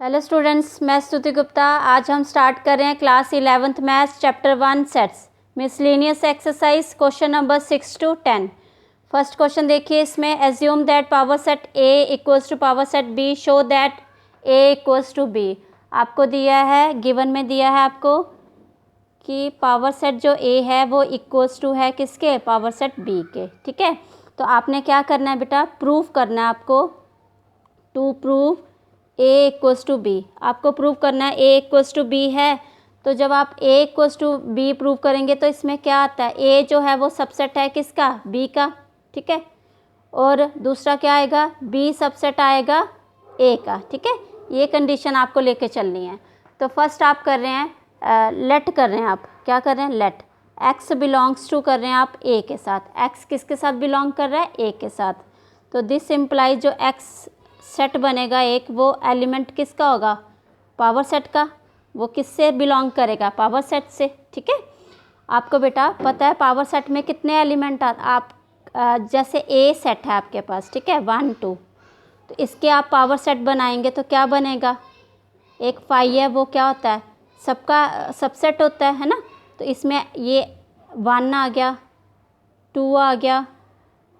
Hello students, मैं स्तुति गुप्ता। आज हम स्टार्ट कर रहे हैं class 11th maths chapter 1 sets miscellaneous exercise question number 6 to 10। First question देखिए, इसमें assume that power set A equals to power set B, show that A equals to B. आपको दिया है, गिवन में दिया है आपको कि पावर सेट जो ए है वो इक्वल्स टू है किसके, पावर सेट बी के। ठीक है, तो आपने क्या करना है बेटा, प्रूफ करना है आपको। To prove A equals to B, आपको प्रूव करना है ए इक्वल्स टू बी है। तो जब आप ए इक्वल्स टू बी प्रूव करेंगे तो इसमें क्या आता है, ए जो है वो सबसेट है किसका, बी का। ठीक है, और दूसरा क्या आएगा, बी सबसेट आएगा ए का। ठीक है, ये कंडीशन आपको लेके चलनी है। तो फर्स्ट आप कर रहे हैं लेट कर रहे हैं, आप क्या कर रहे हैं, लेट एक्स बिलोंग्स टू कर रहे हैं आप ए के साथ। एक्स किसके साथ बिलोंग कर रहा है, ए के साथ। तो दिस इम्प्लाइज जो एक्स सेट बनेगा एक, वो एलिमेंट किसका होगा, पावर सेट का। वो किससे बिलोंग करेगा, पावर सेट से। ठीक है, आपको बेटा पता है पावर सेट में कितने एलिमेंट आप जैसे ए सेट है आपके पास, ठीक है, 1 2, तो इसके आप पावर सेट बनाएंगे तो क्या बनेगा, एक 5 है वो क्या होता है, सबका सबसेट होता है ना। तो इसमें ये 1 आ गया, 2 आ गया,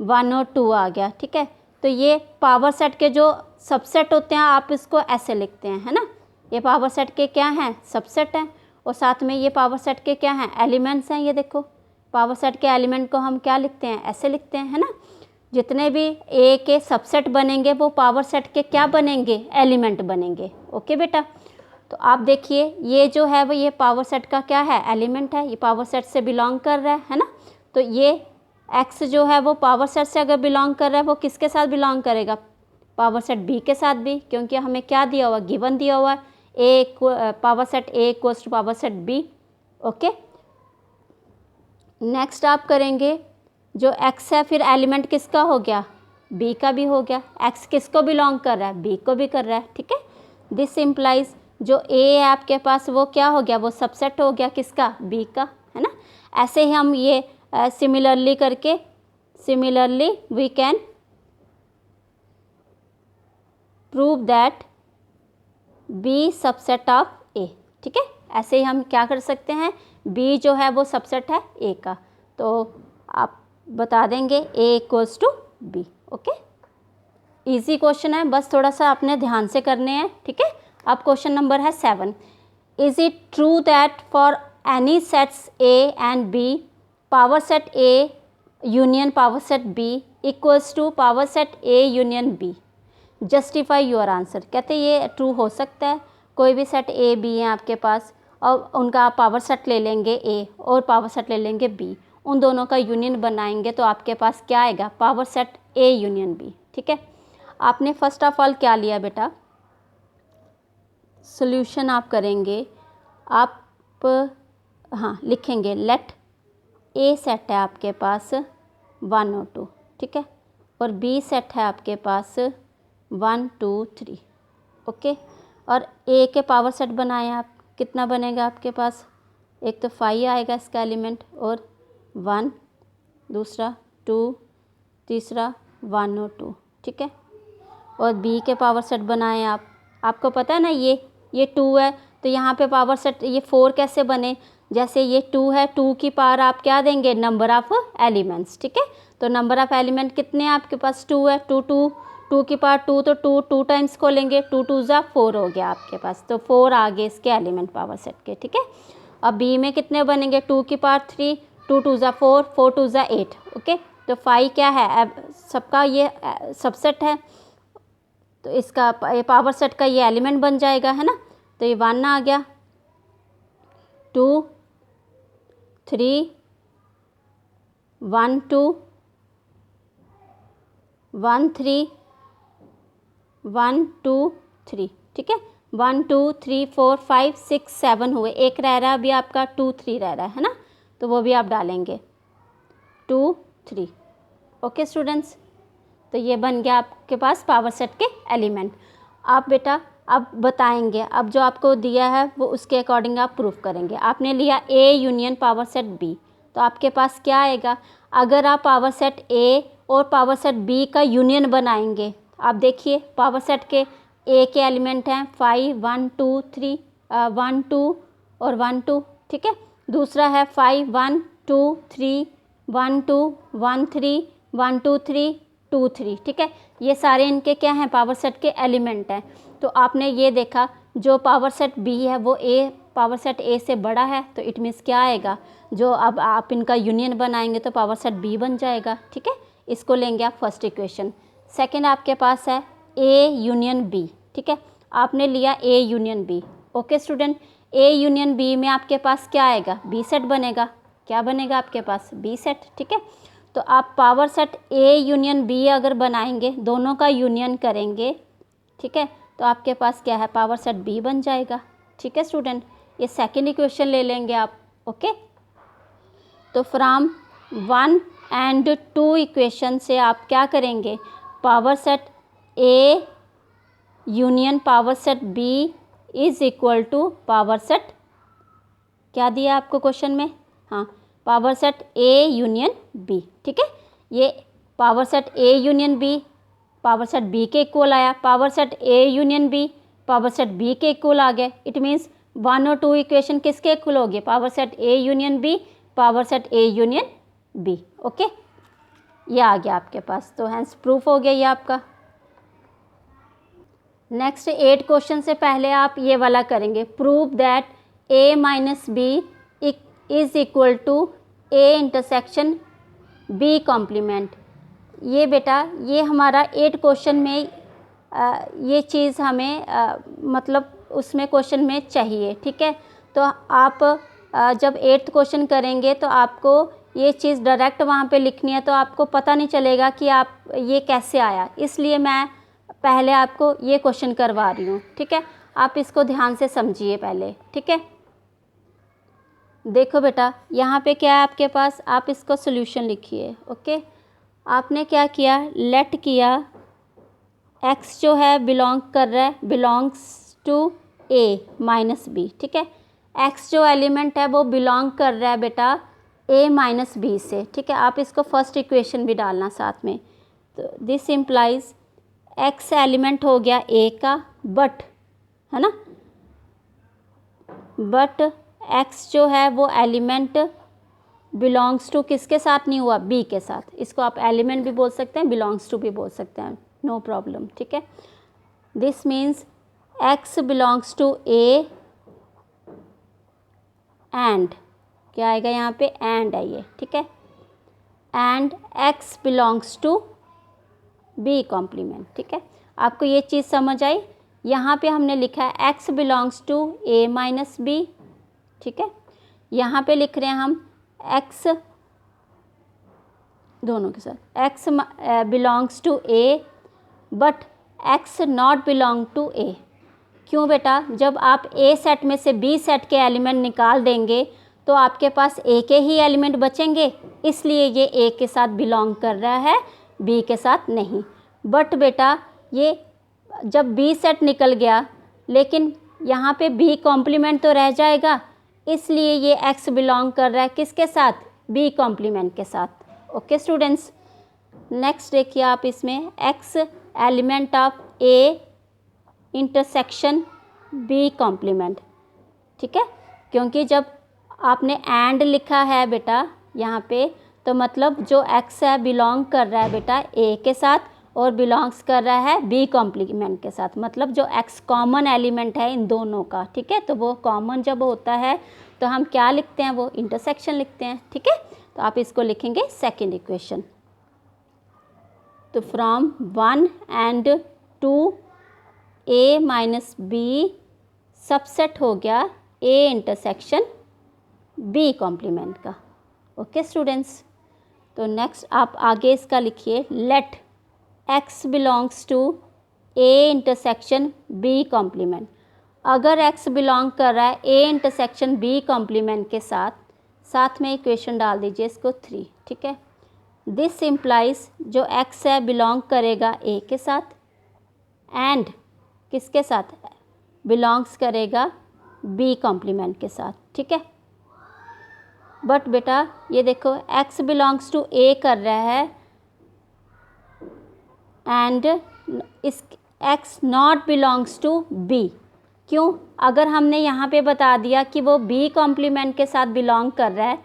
1 और 2 आ गया। ठीक है, तो ये पावर सेट के जो सबसेट होते हैं आप इसको ऐसे लिखते हैं, है ना। ये पावर सेट के क्या हैं, सबसेट हैं, और साथ में ये पावर सेट के क्या हैं, एलिमेंट्स हैं। ये देखो, पावर सेट के एलिमेंट को हम क्या लिखते हैं, ऐसे लिखते हैं, है ना। जितने भी ए के सबसेट बनेंगे वो पावर सेट के क्या बनेंगे, एलिमेंट बनेंगे। ओके बेटा, तो आप देखिए ये जो है वो ये पावर सेट का क्या है, एलिमेंट है। ये पावर सेट से बिलोंग कर रहा है ना। तो ये एक्स जो है वो पावर सेट से अगर बिलोंग कर रहा है वो किसके साथ बिलोंग करेगा, पावर सेट बी के साथ भी, क्योंकि हमें क्या दिया हुआ, गिवन दिया हुआ है A power set A equals to power set B. Okay, next आप करेंगे जो एक्स है, फिर एलिमेंट किसका हो गया, बी का भी हो गया। एक्स किसको बिलोंग कर रहा है, बी को भी कर रहा है। ठीक है, दिस इम्प्लाइज जो ए है आपके पास वो क्या हो गया, वो सबसेट हो गया किसका, बी का, है ना। ऐसे ही हम ये सिमिलरली करके, similarly we can prove that B subset of A. ठीक है, ऐसे ही हम क्या कर सकते हैं, बी जो है वो सबसेट है ए का, तो आप बता देंगे A equals to B. Okay, easy question है, बस थोड़ा सा आपने ध्यान से करने हैं। ठीक है, अब क्वेश्चन नंबर है 7। Is it true that for any sets A and B, power set A union power set B equals to power set A union B, justify your answer. कहते हैं ये ट्रू हो सकता है, कोई भी सेट ए बी है आपके पास और उनका आप पावर सेट ले लेंगे ए और पावर सेट ले लेंगे बी, उन दोनों का यूनियन बनाएंगे तो आपके पास क्या आएगा, power set A union B. ठीक है, आपने फर्स्ट ऑफ ऑल क्या लिया बेटा, सॉल्यूशन आप करेंगे, आप हाँ लिखेंगे लेट ए सेट है आपके पास 1 और 2, ठीक है, और बी सेट है आपके पास 1 2 3। ओके, और ए के पावर सेट बनाए आप, कितना बनेगा आपके पास, एक तो 5 आएगा इसका एलिमेंट, और 1, दूसरा 2, तीसरा 1 और 2। ठीक है, और बी के पावर सेट बनाए आप, आपको पता है ना ये 2 है, तो यहाँ पे पावर सेट ये 4 कैसे बने, जैसे ये 2 है, 2 की पावर आप क्या देंगे, नंबर ऑफ एलिमेंट्स। ठीक है, तो नंबर ऑफ एलिमेंट कितने हैं आपके पास, 2 है, 2 की पावर 2, तो 2 टाइम्स को लेंगे, 2 2 जा 4 हो गया आपके पास, तो 4 आ गए इसके एलिमेंट पावर सेट के। ठीक है, अब बी में कितने बनेंगे, 2 की पावर 3, 2 2 जा 4, 4 2 जा 8। ओके, तो 5 क्या है, अब सबका ये सबसेट है, तो इसका ये पावर सेट का ये एलिमेंट बन जाएगा, है ना। तो ये 1 आ गया, 2 3 1 2 1 3 1 2 3। ठीक है, 1 2 3 4 5 6 7 हुए, एक रह रहा है अभी आपका 2 3 रह रहा है ना, तो वो भी आप डालेंगे 2 3। ओके स्टूडेंट्स, तो ये बन गया आपके पास पावर सेट के एलिमेंट। आप बेटा अब बताएंगे, अब जो आपको दिया है वो उसके अकॉर्डिंग आप प्रूफ करेंगे। आपने लिया A union power set B, तो आपके पास क्या आएगा, अगर आप पावर सेट ए और पावर सेट बी का यूनियन बनाएंगे, आप देखिए पावर सेट के ए के एलिमेंट हैं 5 1 2 3 1 2 और 1 2, ठीक है। दूसरा है 5 1 2 3 1 2 1 3 1 2 3 2 3, ठीक है। ये सारे इनके क्या हैं, पावर सेट के एलिमेंट हैं। तो आपने ये देखा जो पावर सेट बी है वो ए पावर सेट ए से बड़ा है, तो इट मीन्स क्या आएगा, जो अब आप इनका यूनियन बनाएंगे तो पावर सेट बी बन जाएगा, ठीक है। इसको लेंगे आप फर्स्ट इक्वेशन। सेकंड आपके पास है ए यूनियन बी, ठीक है। आपने लिया A union B, okay student. A union B में आपके पास क्या आएगा, बी सेट बनेगा। क्या बनेगा आपके पास, बी सेट, ठीक है। तो आप power set A union B अगर बनाएंगे, दोनों का यूनियन करेंगे, ठीक है, तो आपके पास क्या है, पावर सेट बी बन जाएगा, ठीक है स्टूडेंट। ये सेकंड इक्वेशन ले लेंगे आप, ओके। तो फ्रॉम 1 एंड 2 इक्वेशन से आप क्या करेंगे, power set A union power set B is equal to power set, क्या दिया आपको क्वेश्चन में, हाँ, power set A union B, ठीक है। ये power set A union B power set B के इक्वल आया, power set A union B power set B के इक्वल आ गया। इट मीन्स 1 और 2 इक्वेशन किसके इक्वल होगी, power set A union B power set A union B, okay. ये आ गया आपके पास, तो हैंस प्रूफ हो गया ये आपका। नेक्स्ट 8 क्वेश्चन से पहले आप ये वाला करेंगे, prove that A minus B is equal to A intersection B complement. ये बेटा ये हमारा 8 क्वेश्चन में ये चीज़ हमें मतलब उसमें क्वेश्चन में चाहिए, ठीक है। तो आप जब 8th क्वेश्चन करेंगे तो आपको ये चीज़ डायरेक्ट वहाँ पे लिखनी है, तो आपको पता नहीं चलेगा कि आप ये कैसे आया, इसलिए मैं पहले आपको ये क्वेश्चन करवा रही हूँ, ठीक है। आप इसको ध्यान से समझिए पहले, ठीक है। देखो बेटा यहाँ पे क्या है आपके पास, आप इसको सोल्यूशन लिखिए, ओके। आपने क्या किया, लेट किया x जो है बिलोंग कर रहा है, belongs to a minus B, ठीक है। x जो एलिमेंट है वो बिलोंग कर रहा है बेटा a माइनस बी से, ठीक है। आप इसको फर्स्ट इक्वेशन भी डालना साथ में, तो दिस इम्प्लाइज x एलिमेंट हो गया a का, बट है ना, बट x जो है वो एलिमेंट बिलोंग्स टू किसके साथ नहीं हुआ, b के साथ। इसको आप एलिमेंट भी बोल सकते हैं, बिलोंग्स टू भी बोल सकते हैं, नो प्रॉब्लम, ठीक है। This means x belongs to a and क्या आएगा यहाँ पे, एंड है ये, ठीक है, and x belongs to b complement, ठीक है। आपको ये चीज़ समझ आई। यहाँ पे हमने लिखा है x belongs to a minus B, ठीक है। यहाँ पे लिख रहे हैं हम x दोनों के साथ, x belongs to a but x not belong to a। क्यों बेटा, जब आप a सेट में से b सेट के एलिमेंट निकाल देंगे तो आपके पास a के ही एलिमेंट बचेंगे, इसलिए ये a के साथ बिलोंग कर रहा है, b के साथ नहीं। बट बेटा ये जब b सेट निकल गया लेकिन यहाँ पे b कॉम्प्लीमेंट तो रह जाएगा, इसलिए ये x बिलोंग कर रहा है किसके साथ, b कॉम्प्लीमेंट के साथ, ओके स्टूडेंट्स। नेक्स्ट देखिए आप इसमें x element of a intersection b complement, ठीक है। क्योंकि जब आपने एंड लिखा है बेटा यहाँ पे, तो मतलब जो x है बिलोंग कर रहा है बेटा a के साथ और बिलोंग्स कर रहा है b कॉम्प्लीमेंट के साथ, मतलब जो x कॉमन एलिमेंट है इन दोनों का, ठीक है। तो वो कॉमन जब होता है तो हम क्या लिखते हैं, वो इंटरसेक्शन लिखते हैं, ठीक है। तो आप इसको लिखेंगे सेकंड इक्वेशन। तो from 1 and 2 a minus B subset हो गया a इंटरसेक्शन b कॉम्प्लीमेंट का, ओके स्टूडेंट्स। तो नेक्स्ट आप आगे इसका लिखिए, let x belongs to a intersection b complement. अगर x बिलोंग कर रहा है a इंटरसेक्शन b कॉम्प्लीमेंट के साथ, साथ में इक्वेशन डाल दीजिए इसको 3, ठीक है। दिस इम्प्लाइज जो x है बिलोंग करेगा a के साथ एंड किसके साथ, बिलोंग्स करेगा b कॉम्प्लीमेंट के साथ, ठीक है। बट बेटा ये देखो x बिलोंग्स टू a कर रहा है and X not belongs to B. क्यों? अगर हमने यहाँ पे बता दिया कि वो बी कॉम्प्लीमेंट के साथ बिलोंग कर रहा है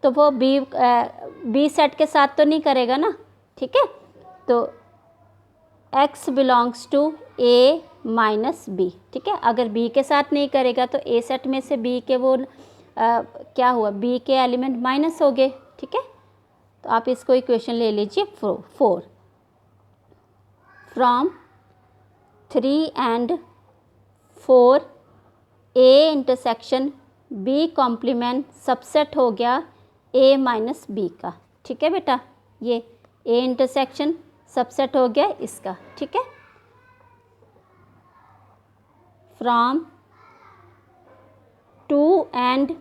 तो वो बी सेट के साथ तो नहीं करेगा ना, ठीक है। तो X belongs to A minus B, ठीक है। अगर बी के साथ नहीं करेगा तो ए सेट में से बी के वो क्या हुआ, बी के एलिमेंट माइनस हो गए, ठीक है। तो आप इसको इक्वेशन ले लीजिए 4 from 3 and 4 A intersection B complement subset हो गया ए माइनस बी का, ठीक है बेटा। ये ए इंटरसेक्शन सबसेट हो गया इसका, ठीक है। From 2 and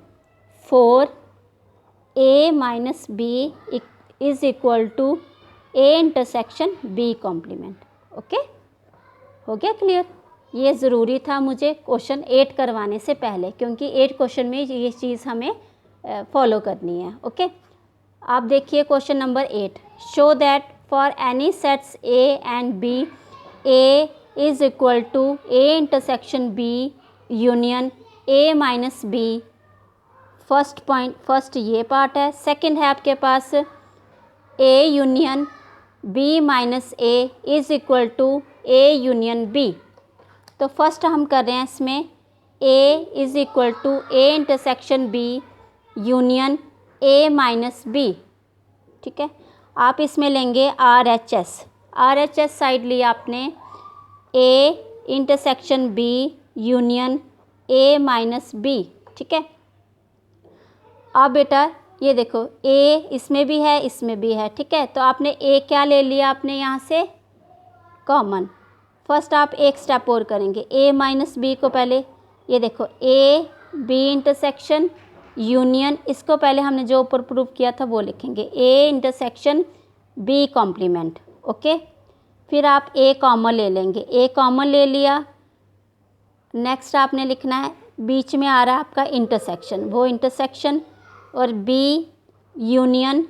4 A minus B is equal to A intersection B complement. Okay, हो गया क्लियर? ये ज़रूरी था मुझे क्वेश्चन 8 करवाने से पहले, क्योंकि 8 क्वेश्चन में ये चीज़ हमें फॉलो करनी है। ओके, आप देखिए question number 8। Show that for any sets A and B A is equal to A intersection B union A minus B. First point, first ये पार्ट है। सेकंड है आपके पास A union B minus A is equal to A union B. तो first हम कर रहे हैं इसमें A is equal to A intersection B union A minus B, ठीक है। आप इसमें लेंगे आर एच एस साइड लिया आपने, A intersection B union A minus B, ठीक है। अब बेटा ये देखो ए इसमें भी है इसमें भी है, ठीक है। तो आपने ए क्या ले लिया, आपने यहाँ से कॉमन। फर्स्ट आप एक स्टेप और करेंगे, ए माइनस बी को पहले, ये देखो ए बी इंटरसेक्शन यूनियन, इसको पहले हमने जो ऊपर प्रूव किया था वो लिखेंगे, A intersection B complement. Okay, फिर आप ए कॉमन ले लेंगे, ए कॉमन ले लिया। नेक्स्ट आपने लिखना है, बीच में आ रहा है आपका इंटरसेक्शन, वो इंटरसेक्शन और बी यूनियन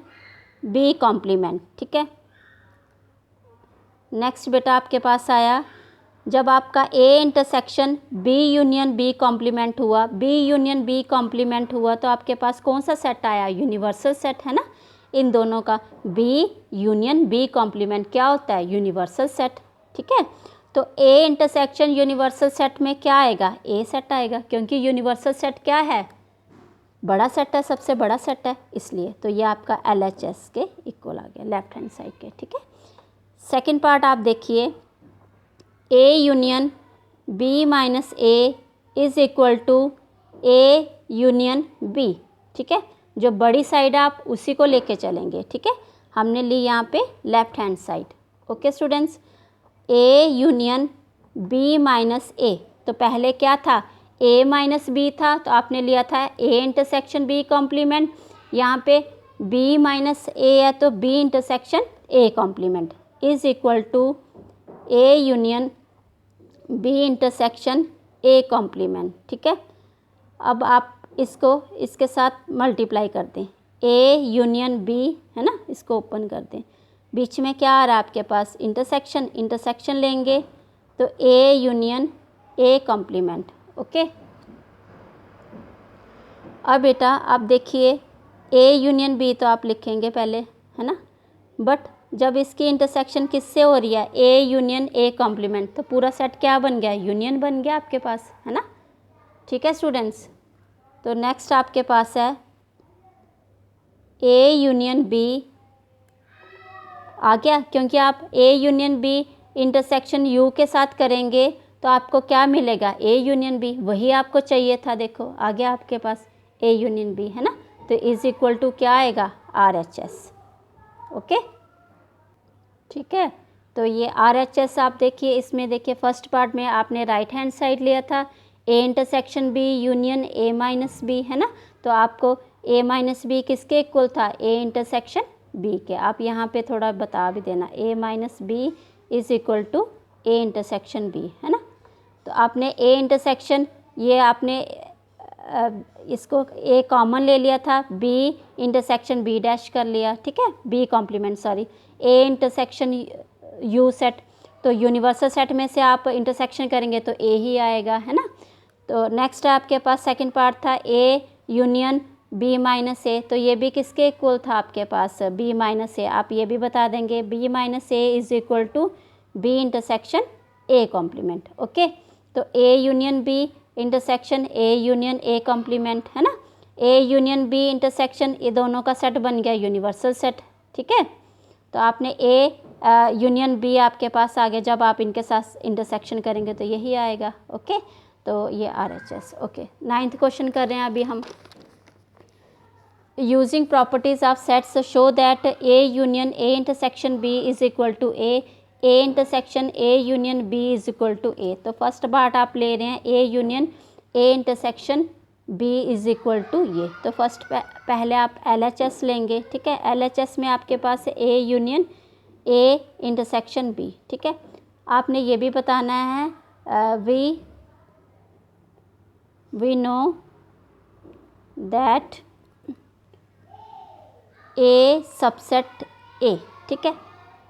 बी कॉम्प्लीमेंट, ठीक है। नेक्स्ट बेटा आपके पास आया, जब आपका A intersection B union B complement हुआ, बी यूनियन बी कॉम्प्लीमेंट हुआ, तो आपके पास कौन सा सेट आया, यूनिवर्सल सेट है ना इन दोनों का। बी यूनियन बी कॉम्प्लीमेंट क्या होता है, यूनिवर्सल सेट, ठीक है। तो ए इंटरसेक्शन यूनिवर्सल सेट में क्या आएगा, ए सेट आएगा, क्योंकि यूनिवर्सल सेट क्या है, बड़ा सेट है, सबसे बड़ा सेट है, इसलिए। तो ये आपका LHS के इक्वल आ गया लेफ्ट हैंड साइड के, ठीक है। सेकेंड पार्ट आप देखिए, A union B minus A is equal to A union B, ठीक है। जो बड़ी साइड है आप उसी को लेके चलेंगे, ठीक है। हमने ली यहाँ पे left hand side. Okay students, A union B minus A, तो पहले क्या था, ए माइनस बी था, तो आपने लिया था ए इंटरसेक्शन बी कॉम्प्लीमेंट। यहाँ पे बी माइनस ए है तो B intersection A complement is equal to A union B intersection A complement, ठीक है। अब आप इसको इसके साथ मल्टीप्लाई कर दें, ए यूनियन बी है ना, इसको ओपन कर दें, बीच में क्या आ रहा है आपके पास, इंटरसेक्शन, इंटरसेक्शन लेंगे तो A union A complement. Okay, अब बेटा आप देखिए ए यूनियन बी तो आप लिखेंगे पहले, है ना, बट जब इसकी इंटरसेक्शन किससे हो रही है, ए यूनियन ए कॉम्प्लीमेंट, तो पूरा सेट क्या बन गया, यूनियन बन गया आपके पास, है ना, ठीक है स्टूडेंट्स। तो नेक्स्ट आपके पास है ए यूनियन बी आ गया, क्योंकि आप A union B intersection U के साथ करेंगे तो आपको क्या मिलेगा, ए यूनियन बी, वही आपको चाहिए था, देखो आ गया आपके पास ए यूनियन बी, है ना। तो इज इक्वल टू क्या आएगा, RHS। ओके, ठीक है। तो ये RHS आप देखिए, इसमें देखिए फर्स्ट पार्ट में आपने राइट हैंड साइड लिया था, A intersection B union A minus B, है ना। तो आपको ए माइनस बी किसके इक्वल था, ए इंटरसेक्शन बी के। आप यहाँ पे थोड़ा बता भी देना, A minus B is equal to A intersection B, है ना। तो आपने ए इंटरसेक्शन, ये आपने इसको ए कॉमन ले लिया था, बी इंटरसेक्शन बी डैश कर लिया, ठीक है, B complement sorry, A intersection U set, तो यूनिवर्सल सेट में से आप इंटरसेक्शन करेंगे तो ए ही आएगा, है ना। तो नेक्स्ट आपके पास सेकंड पार्ट था ए यूनियन बी माइनस ए, तो ये भी किसके इक्वल था आपके पास, बी माइनस ए। आप ये भी बता देंगे B minus A is equal to B intersection A complement. Okay, तो A union B intersection A union A complement, है ना। ए यूनियन बी इंटरसेक्शन, ये दोनों का सेट बन गया यूनिवर्सल सेट, ठीक है। तो आपने ए यूनियन बी आपके पास आ गया, जब आप इनके साथ इंटरसेक्शन करेंगे तो यही आएगा। ओके, तो ये RHS। ओके, 9th क्वेश्चन कर रहे हैं अभी हम। Using properties of sets show that A union A intersection B is equal to A intersection A union B is equal to A. तो फर्स्ट पार्ट आप ले रहे हैं A union A intersection B is equal to ये। तो first पहले आप LHS लेंगे, ठीक है। LHS में आपके पास A union A intersection B, ठीक है। आपने ये भी बताना है we know that A subset A, ठीक है।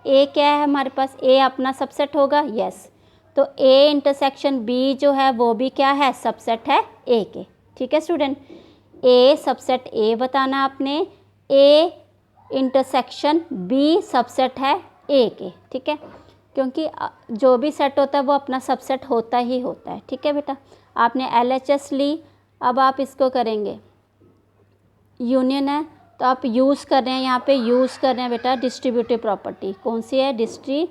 ए क्या है हमारे पास, ए अपना सबसेट होगा, यस। तो ए इंटरसेक्शन बी जो है वो भी क्या है, सबसेट है ए के, ठीक है स्टूडेंट। ए सबसेट ए बताना आपने, ए इंटरसेक्शन बी सबसेट है ए के, ठीक है। क्योंकि जो भी सेट होता है वो अपना सबसेट होता ही होता है, ठीक है बेटा। आपने LHS ली, अब आप इसको करेंगे यूनियन है, तो आप यूज़ कर रहे हैं, यहाँ पे यूज़ कर रहे हैं बेटा डिस्ट्रीब्यूटिव प्रॉपर्टी। कौन सी है, डिस्ट्रीब्यूशन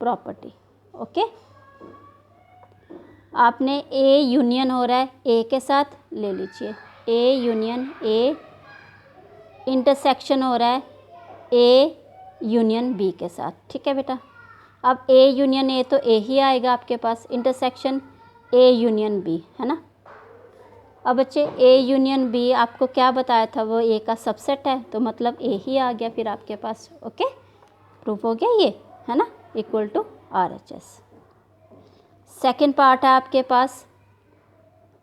प्रॉपर्टी। ओके, आपने ए यूनियन हो रहा है ए के साथ, ले लीजिए ए यूनियन ए इंटरसेक्शन हो रहा है ए यूनियन बी के साथ, ठीक है बेटा। अब ए यूनियन ए तो ए ही आएगा आपके पास, इंटरसेक्शन ए यूनियन बी, है ना। अब बच्चे ए यूनियन बी आपको क्या बताया था, वो ए का सबसेट है, तो मतलब ए ही आ गया फिर आपके पास। ओके, प्रूफ हो गया ये, है ना, equal to RHS। Second part है आपके पास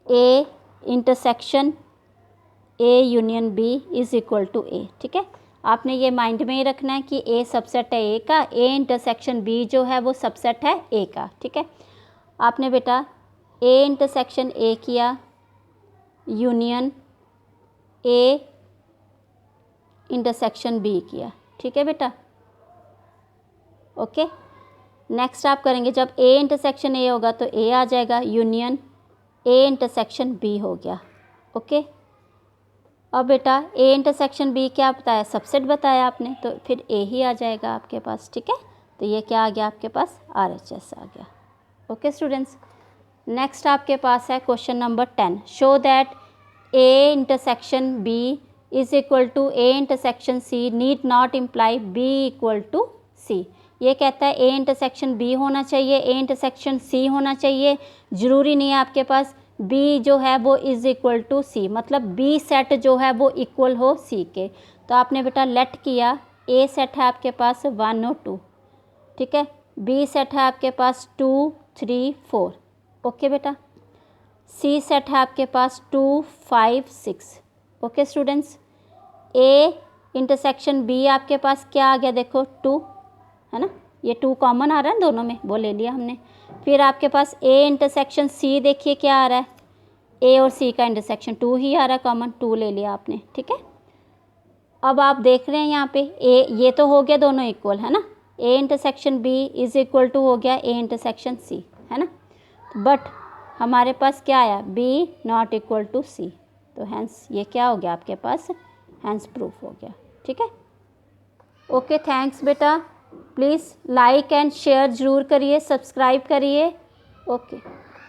A intersection A union B is equal to A, ठीक है। आपने ये माइंड में ही रखना है कि ए सबसेट है ए का, ए इंटरसेक्शन बी जो है वो सबसेट है ए का, ठीक है। आपने बेटा ए इंटरसेक्शन ए किया, यूनियन ए इंटरसेक्शन बी किया, ठीक है बेटा। ओके, नेक्स्ट आप करेंगे, जब ए इंटरसेक्शन ए होगा तो ए आ जाएगा, यूनियन ए इंटरसेक्शन बी हो गया। ओके, अब बेटा ए इंटरसेक्शन बी क्या बताया, सबसेट बताया आपने, तो फिर ए ही आ जाएगा आपके पास, ठीक है। तो ये क्या आ गया आपके पास, RHS आ गया। ओके स्टूडेंट्स, नेक्स्ट आपके पास है question number 10। Show that A intersection B is equal to A intersection C need not imply B equal to C. ये कहता है ए इंटरसेक्शन बी होना चाहिए, ए इंटरसेक्शन सी होना चाहिए, ज़रूरी नहीं है आपके पास बी जो है वो इज़ इक्वल टू सी, मतलब बी सेट जो है वो इक्वल हो सी के। तो आपने बेटा लेट किया, ए सेट है आपके पास 1 और 2, ठीक है। बी सेट है आपके पास 2 3 4, ओके बेटा। सी सेट है आपके पास 2 5 6, okay students. A intersection B आपके पास क्या आ गया, देखो 2, है ना, ये 2 कॉमन आ रहा है दोनों में, वो ले लिया हमने। फिर आपके पास ए इंटरसेक्शन सी देखिए क्या आ रहा है, ए और सी का इंटरसेक्शन 2 ही आ रहा है कॉमन, 2 ले लिया आपने, ठीक है। अब आप देख रहे हैं यहाँ पे ए, ये तो हो गया दोनों इक्वल, है ना। A intersection B is equal to हो गया ए इंटरसेक्शन सी, है ना। बट हमारे पास क्या आया, बी नॉट इक्वल टू सी, तो हैंस ये क्या हो गया आपके पास, हैंस प्रूफ हो गया, ठीक है। ओके, थैंक्स बेटा। प्लीज़ लाइक एंड शेयर ज़रूर करिए, सब्सक्राइब करिए। ओके।